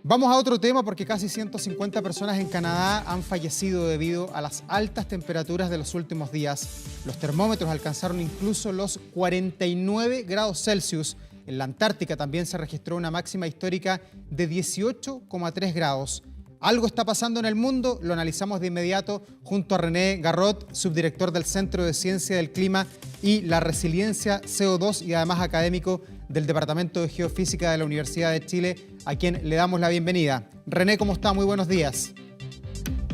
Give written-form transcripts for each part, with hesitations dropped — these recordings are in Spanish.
Vamos a otro tema porque casi 150 personas en Canadá han fallecido debido a las altas temperaturas de los últimos días. Los termómetros alcanzaron incluso los 49 grados Celsius. En la Antártica también se registró una máxima histórica de 18,3 grados. Algo está pasando en el mundo, lo analizamos de inmediato junto a René Garrot, subdirector del Centro de Ciencia del Clima y la Resiliencia CO2 y además académico del Departamento de Geofísica de la Universidad de Chile, a quien le damos la bienvenida. René, ¿cómo está? Muy buenos días.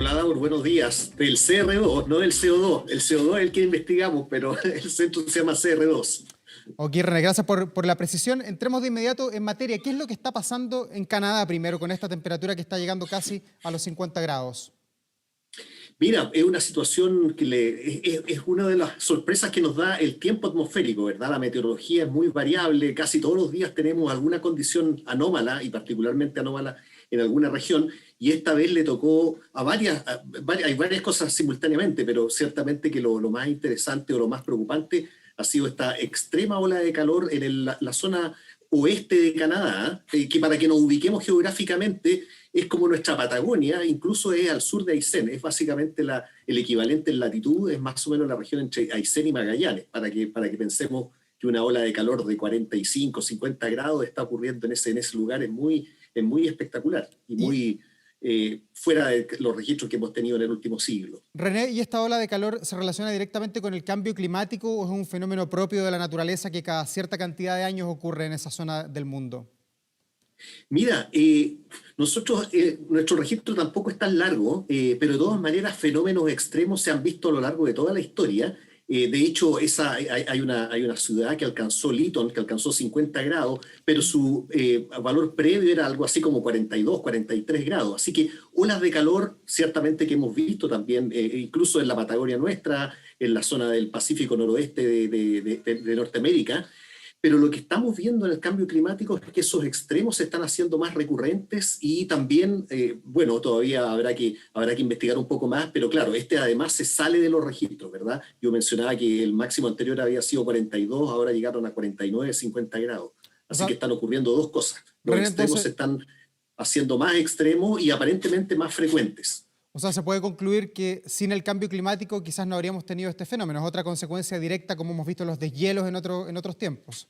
Hola, Davor, buenos días. Del CR2, no del CO2. El CO2 es el que investigamos, pero el centro se llama CR2. Ok, René, gracias por la precisión. Entremos de inmediato en materia. ¿Qué es lo que está pasando en Canadá primero con esta temperatura que está llegando casi a los 50 grados? Mira, es una situación que es una de las sorpresas que nos da el tiempo atmosférico, ¿verdad? La meteorología es muy variable, casi todos los días tenemos alguna condición anómala y particularmente anómala en alguna región, y esta vez le tocó hay varias cosas simultáneamente, pero ciertamente que lo más interesante o lo más preocupante ha sido esta extrema ola de calor en la zona oeste de Canadá, que para que nos ubiquemos geográficamente es como nuestra Patagonia, incluso es al sur de Aysén, es básicamente el equivalente en latitud, es más o menos la región entre Aysén y Magallanes, para que pensemos que una ola de calor de 45, 50 grados está ocurriendo en ese lugar, es muy espectacular y muy fuera de los registros que hemos tenido en el último siglo. René, ¿y esta ola de calor se relaciona directamente con el cambio climático o es un fenómeno propio de la naturaleza que cada cierta cantidad de años ocurre en esa zona del mundo? Mira, nuestro registro tampoco es tan largo, pero de todas maneras fenómenos extremos se han visto a lo largo de toda la historia. De hecho, hay una ciudad que alcanzó Lytton, que alcanzó 50 grados, pero su valor previo era algo así como 42, 43 grados. Así que olas de calor, ciertamente que hemos visto también, incluso en la Patagonia nuestra, en la zona del Pacífico noroeste de Norteamérica. Pero lo que estamos viendo en el cambio climático es que esos extremos se están haciendo más recurrentes y también, bueno, todavía habrá que investigar un poco más, pero claro, además se sale de los registros, ¿verdad? Yo mencionaba que el máximo anterior había sido 42, ahora llegaron a 49, 50 grados. Así que están ocurriendo dos cosas. Los extremos se están haciendo más extremos y aparentemente más frecuentes. O sea, se puede concluir que sin el cambio climático quizás no habríamos tenido este fenómeno. Es otra consecuencia directa, como hemos visto los deshielos en otros tiempos.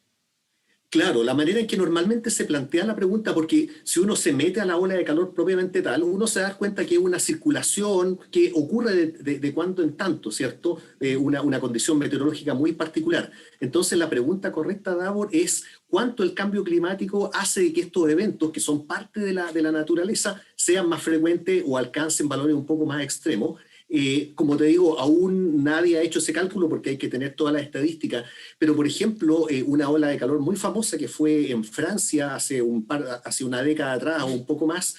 Claro, la manera en que normalmente se plantea la pregunta, porque si uno se mete a la ola de calor propiamente tal, uno se da cuenta que es una circulación que ocurre de cuando en tanto, ¿cierto? Una condición meteorológica muy particular. Entonces la pregunta correcta, Davor, es cuánto el cambio climático hace que estos eventos, que son parte de la naturaleza, sean más frecuentes o alcancen valores un poco más extremos. Como te digo, aún nadie ha hecho ese cálculo porque hay que tener todas las estadísticas, pero por ejemplo, una ola de calor muy famosa que fue en Francia hace una década atrás o un poco más,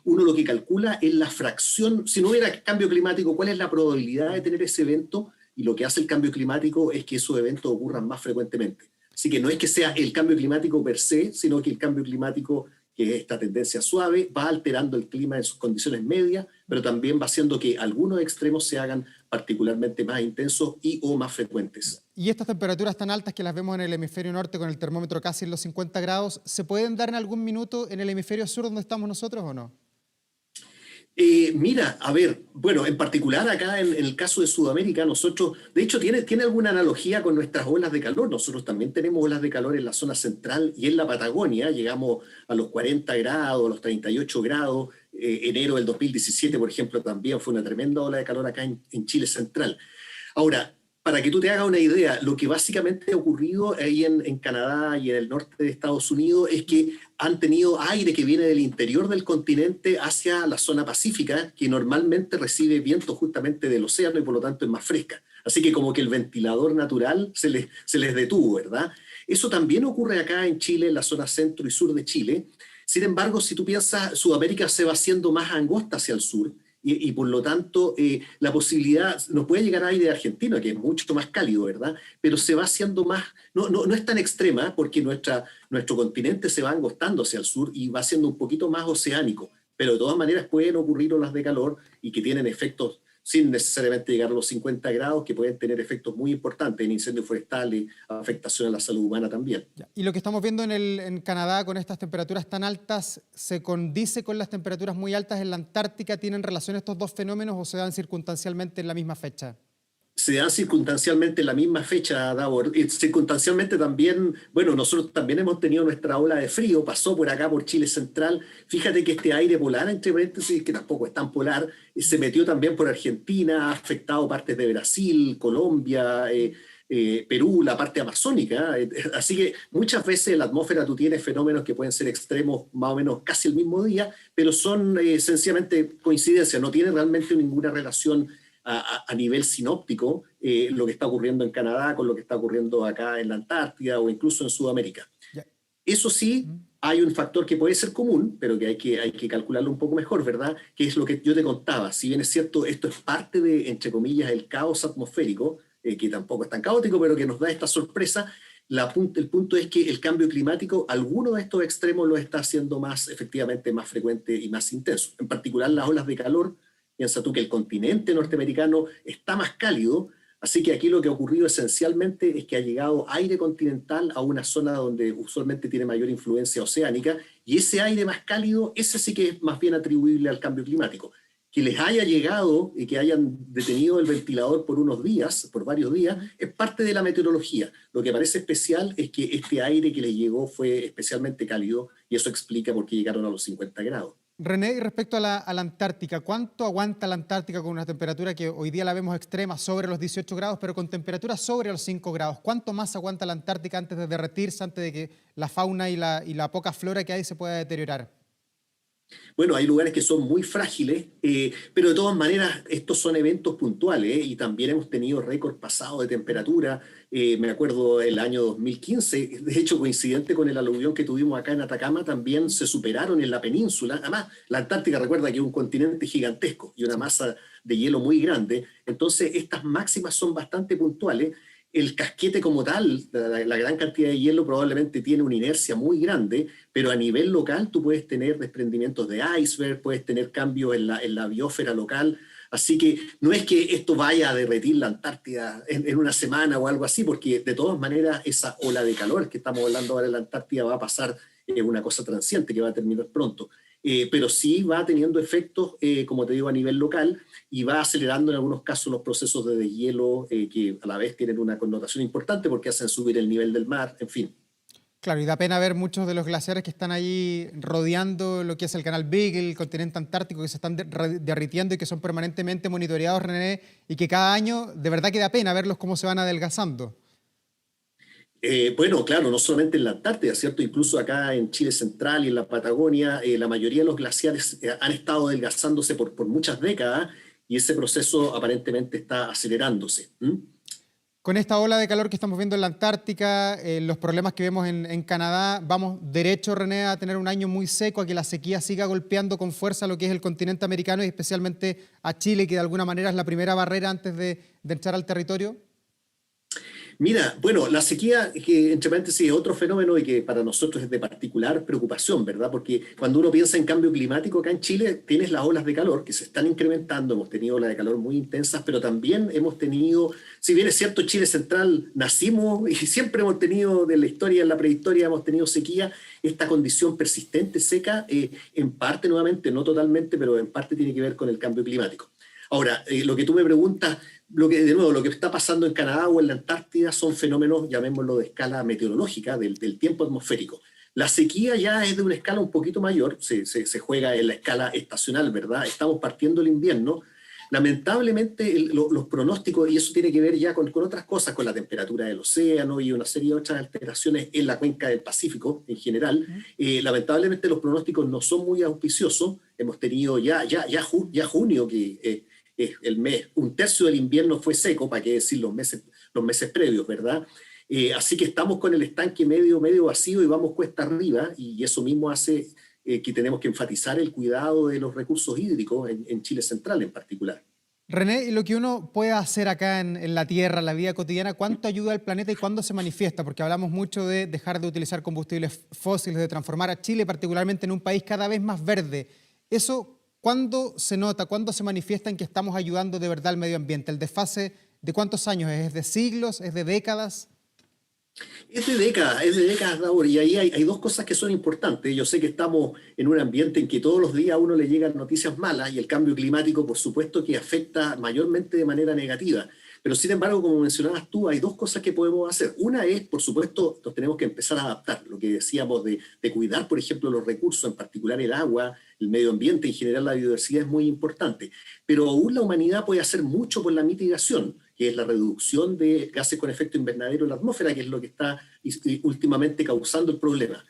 uno lo que calcula es la fracción, si no hubiera cambio climático, ¿cuál es la probabilidad de tener ese evento? Y lo que hace el cambio climático es que esos eventos ocurran más frecuentemente. Así que no es que sea el cambio climático per se, sino que el cambio climático, que es esta tendencia suave, va alterando el clima en sus condiciones medias, pero también va haciendo que algunos extremos se hagan particularmente más intensos y o más frecuentes. Y estas temperaturas tan altas que las vemos en el hemisferio norte con el termómetro casi en los 50 grados, ¿se pueden dar en algún minuto en el hemisferio sur donde estamos nosotros o no? Mira, a ver, bueno, en particular acá en el caso de Sudamérica, nosotros, de hecho, tiene alguna analogía con nuestras olas de calor. Nosotros también tenemos olas de calor en la zona central y en la Patagonia. Llegamos a los 40 grados, a los 38 grados. Enero del 2017, por ejemplo, también fue una tremenda ola de calor acá en Chile central. Ahora, para que tú te hagas una idea, lo que básicamente ha ocurrido ahí en Canadá y en el norte de Estados Unidos es que han tenido aire que viene del interior del continente hacia la zona pacífica, que normalmente recibe viento justamente del océano y por lo tanto es más fresca. Así que como que el ventilador natural se les detuvo, ¿verdad? Eso también ocurre acá en Chile, en la zona centro y sur de Chile. Sin embargo, si tú piensas, Sudamérica se va haciendo más angosta hacia el sur, y por lo tanto la posibilidad, nos puede llegar aire de Argentina, que es mucho más cálido, ¿verdad? Pero se va haciendo más, no es tan extrema porque nuestro continente se va angostando hacia el sur y va siendo un poquito más oceánico, pero de todas maneras pueden ocurrir olas de calor y que tienen efectos sin necesariamente llegar a los 50 grados, que pueden tener efectos muy importantes en incendios forestales, afectación a la salud humana también. Y lo que estamos viendo en Canadá con estas temperaturas tan altas, ¿se condice con las temperaturas muy altas en la Antártica? ¿Tienen relación estos dos fenómenos o se dan circunstancialmente en la misma fecha? Se dan circunstancialmente en la misma fecha, Davor. Y circunstancialmente también, bueno, nosotros también hemos tenido nuestra ola de frío, pasó por acá, por Chile Central. Fíjate que este aire polar, entre paréntesis, que tampoco es tan polar, se metió también por Argentina, ha afectado partes de Brasil, Colombia, Perú, la parte amazónica. Así que muchas veces en la atmósfera tú tienes fenómenos que pueden ser extremos más o menos casi el mismo día, pero son sencillamente coincidencias, no tienen realmente ninguna relación a nivel sinóptico lo que está ocurriendo en Canadá con lo que está ocurriendo acá en la Antártida o incluso en Sudamérica. Yeah. Eso sí, hay un factor que puede ser común, pero que hay que calcularlo un poco mejor, ¿verdad? Que es lo que yo te contaba. Si bien es cierto, esto es parte de, entre comillas, el caos atmosférico, que tampoco es tan caótico, pero que nos da esta sorpresa. El punto es que el cambio climático, alguno de estos extremos lo está haciendo más, efectivamente, más frecuente y más intenso. En particular, las olas de calor. Piensa tú que el continente norteamericano está más cálido, así que aquí lo que ha ocurrido esencialmente es que ha llegado aire continental a una zona donde usualmente tiene mayor influencia oceánica, y ese aire más cálido, ese sí que es más bien atribuible al cambio climático. Que les haya llegado y que hayan detenido el ventilador por unos días, por varios días, es parte de la meteorología. Lo que parece especial es que este aire que les llegó fue especialmente cálido, y eso explica por qué llegaron a los 50 grados. René, y respecto a la Antártica, ¿cuánto aguanta la Antártica con una temperatura que hoy día la vemos extrema, sobre los 18 grados, pero con temperaturas sobre los 5 grados? ¿Cuánto más aguanta la Antártica antes de derretirse, antes de que la fauna y la poca flora que hay se pueda deteriorar? Bueno, hay lugares que son muy frágiles, pero de todas maneras estos son eventos puntuales, y también hemos tenido récord pasado de temperatura. Me acuerdo el año 2015, de hecho coincidente con el aluvión que tuvimos acá en Atacama, también se superaron en la península. Además, la Antártica, recuerda que es un continente gigantesco y una masa de hielo muy grande, entonces estas máximas son bastante puntuales. El casquete como tal, la gran cantidad de hielo probablemente tiene una inercia muy grande, pero a nivel local tú puedes tener desprendimientos de iceberg, puedes tener cambios en la biosfera local, así que no es que esto vaya a derretir la Antártida en una semana o algo así, porque de todas maneras esa ola de calor que estamos hablando ahora en la Antártida va a pasar, una cosa transiente que va a terminar pronto. Pero sí va teniendo efectos, como te digo, a nivel local, y va acelerando en algunos casos los procesos de deshielo, que a la vez tienen una connotación importante porque hacen subir el nivel del mar, en fin. Claro, y da pena ver muchos de los glaciares que están ahí rodeando lo que es el canal Beagle, el continente antártico, que se están derritiendo y que son permanentemente monitoreados, René, y que cada año de verdad que da pena verlos cómo se van adelgazando. Bueno, claro, no solamente en la Antártida, ¿cierto? Incluso acá en Chile Central y en la Patagonia, la mayoría de los glaciares han estado adelgazándose por muchas décadas, y ese proceso aparentemente está acelerándose. Con esta ola de calor que estamos viendo en la Antártica, los problemas que vemos en Canadá, vamos derecho, René, a tener un año muy seco, a que la sequía siga golpeando con fuerza lo que es el continente americano y especialmente a Chile, que de alguna manera es la primera barrera antes de entrar al territorio. Mira, bueno, la sequía, que entre paréntesis es otro fenómeno y que para nosotros es de particular preocupación, ¿verdad? Porque cuando uno piensa en cambio climático acá en Chile, tienes las olas de calor que se están incrementando, hemos tenido olas de calor muy intensas, pero también hemos tenido, si bien es cierto, Chile Central nacimos y siempre hemos tenido, de la historia, en la prehistoria hemos tenido sequía, esta condición persistente, seca, en parte nuevamente, no totalmente, pero en parte tiene que ver con el cambio climático. Ahora, lo que tú me preguntas, lo que está pasando en Canadá o en la Antártida son fenómenos, llamémoslo, de escala meteorológica, del tiempo atmosférico. La sequía ya es de una escala un poquito mayor, se juega en la escala estacional, ¿verdad? Estamos partiendo el invierno. Lamentablemente los pronósticos, y eso tiene que ver ya con otras cosas, con la temperatura del océano y una serie de otras alteraciones en la cuenca del Pacífico en general, lamentablemente los pronósticos no son muy auspiciosos. Hemos tenido ya junio, que el mes, un tercio del invierno fue seco, para qué decir los meses previos, ¿verdad? Así que estamos con el estanque medio vacío y vamos cuesta arriba, y eso mismo hace que tenemos que enfatizar el cuidado de los recursos hídricos en Chile Central en particular. René, y lo que uno puede hacer acá en la Tierra, en la vida cotidiana, ¿cuánto ayuda al planeta y cuándo se manifiesta? Porque hablamos mucho de dejar de utilizar combustibles fósiles, de transformar a Chile particularmente en un país cada vez más verde. ¿Eso ¿cuándo se nota, cuándo se manifiesta en que estamos ayudando de verdad al medio ambiente? ¿El desfase de cuántos años es? ¿Es de siglos? ¿Es de décadas? Es de décadas, Raúl, y ahí hay dos cosas que son importantes. Yo sé que estamos en un ambiente en que todos los días a uno le llegan noticias malas y el cambio climático, por supuesto, que afecta mayormente de manera negativa. Pero sin embargo, como mencionabas tú, hay dos cosas que podemos hacer. Una es, por supuesto, nos tenemos que empezar a adaptar. Lo que decíamos de cuidar, por ejemplo, los recursos, en particular el agua, el medio ambiente, en general la biodiversidad es muy importante. Pero aún la humanidad puede hacer mucho por la mitigación, que es la reducción de gases con efecto invernadero en la atmósfera, que es lo que está últimamente causando el problema.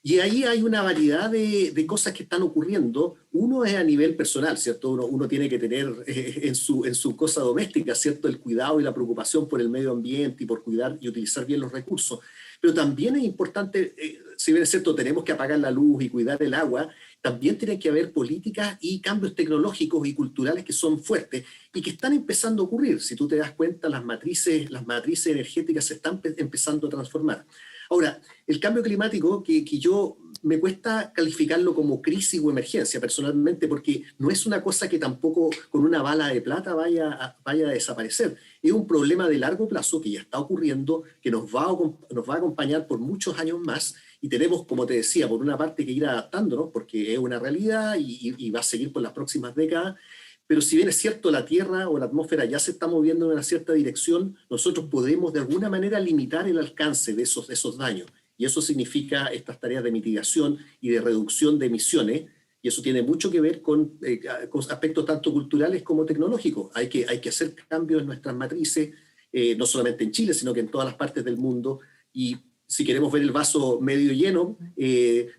Y ahí hay una variedad de cosas que están ocurriendo. Uno es a nivel personal, ¿cierto? Uno tiene que tener en su cosa doméstica, ¿cierto? El cuidado y la preocupación por el medio ambiente y por cuidar y utilizar bien los recursos. Pero también es importante, si bien es cierto, tenemos que apagar la luz y cuidar el agua, también tiene que haber políticas y cambios tecnológicos y culturales que son fuertes y que están empezando a ocurrir. Si tú te das cuenta, las matrices energéticas se están empezando a transformar. Ahora, el cambio climático, que yo me cuesta calificarlo como crisis o emergencia personalmente, porque no es una cosa que tampoco con una bala de plata vaya a desaparecer. Es un problema de largo plazo que ya está ocurriendo, que nos va a acompañar por muchos años más, y tenemos, como te decía, por una parte que ir adaptándonos, porque es una realidad y va a seguir por las próximas décadas. Pero si bien es cierto, la Tierra o la atmósfera ya se está moviendo en una cierta dirección, nosotros podemos de alguna manera limitar el alcance de esos daños. Y eso significa estas tareas de mitigación y de reducción de emisiones. Y eso tiene mucho que ver con aspectos tanto culturales como tecnológicos. Hay que hacer cambios en nuestras matrices, no solamente en Chile, sino que en todas las partes del mundo. Y si queremos ver el vaso medio lleno,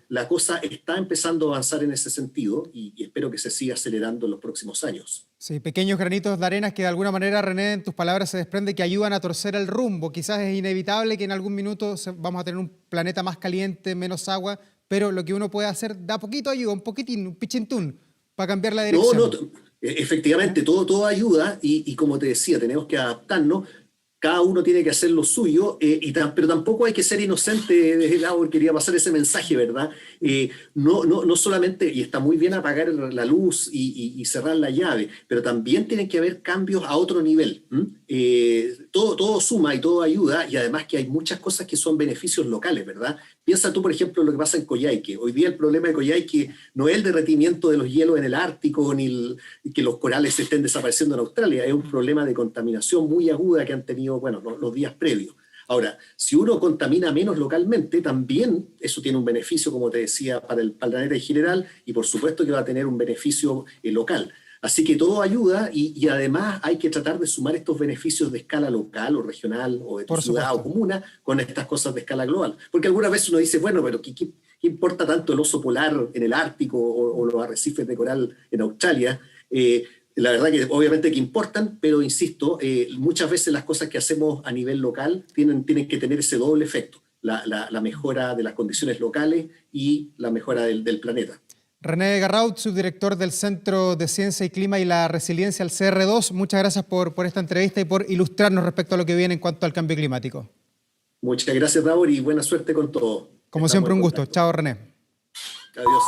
la cosa está empezando a avanzar en ese sentido y espero que se siga acelerando en los próximos años. Sí, pequeños granitos de arena que de alguna manera, René, en tus palabras se desprende que ayudan a torcer el rumbo. Quizás es inevitable que en algún minuto vamos a tener un planeta más caliente, menos agua, pero lo que uno puede hacer da poquito ayuda, un poquitín, un pichintún, para cambiar la dirección. No, efectivamente, todo ayuda y como te decía, tenemos que adaptarnos. Cada uno tiene que hacer lo suyo, pero tampoco hay que ser inocente. Quería pasar ese mensaje, ¿verdad? No solamente, y está muy bien apagar la luz y cerrar la llave, pero también tienen que haber cambios a otro nivel. Todo suma y todo ayuda, y además que hay muchas cosas que son beneficios locales, ¿verdad? Piensa tú, por ejemplo, en lo que pasa en Coyhaique. Hoy día el problema de Coyhaique no es el derretimiento de los hielos en el Ártico, ni que los corales estén desapareciendo en Australia. Es un problema de contaminación muy aguda que han tenido, bueno, los días previos. Ahora, si uno contamina menos localmente, también eso tiene un beneficio, como te decía, para el planeta en general, y por supuesto que va a tener un beneficio local. Así que todo ayuda y además hay que tratar de sumar estos beneficios de escala local o regional o de tu ciudad o comuna con estas cosas de escala global. Porque algunas veces uno dice, bueno, pero ¿qué importa tanto el oso polar en el Ártico o los arrecifes de coral en Australia? La verdad que obviamente que importan, pero insisto, muchas veces las cosas que hacemos a nivel local tienen que tener ese doble efecto, la mejora de las condiciones locales y la mejora del planeta. René Garraud, subdirector del Centro de Ciencia y Clima y la Resiliencia, el CR2, muchas gracias por esta entrevista y por ilustrarnos respecto a lo que viene en cuanto al cambio climático. Muchas gracias, Raúl, y buena suerte con todo. Como siempre, un gusto. Chao, René. Adiós.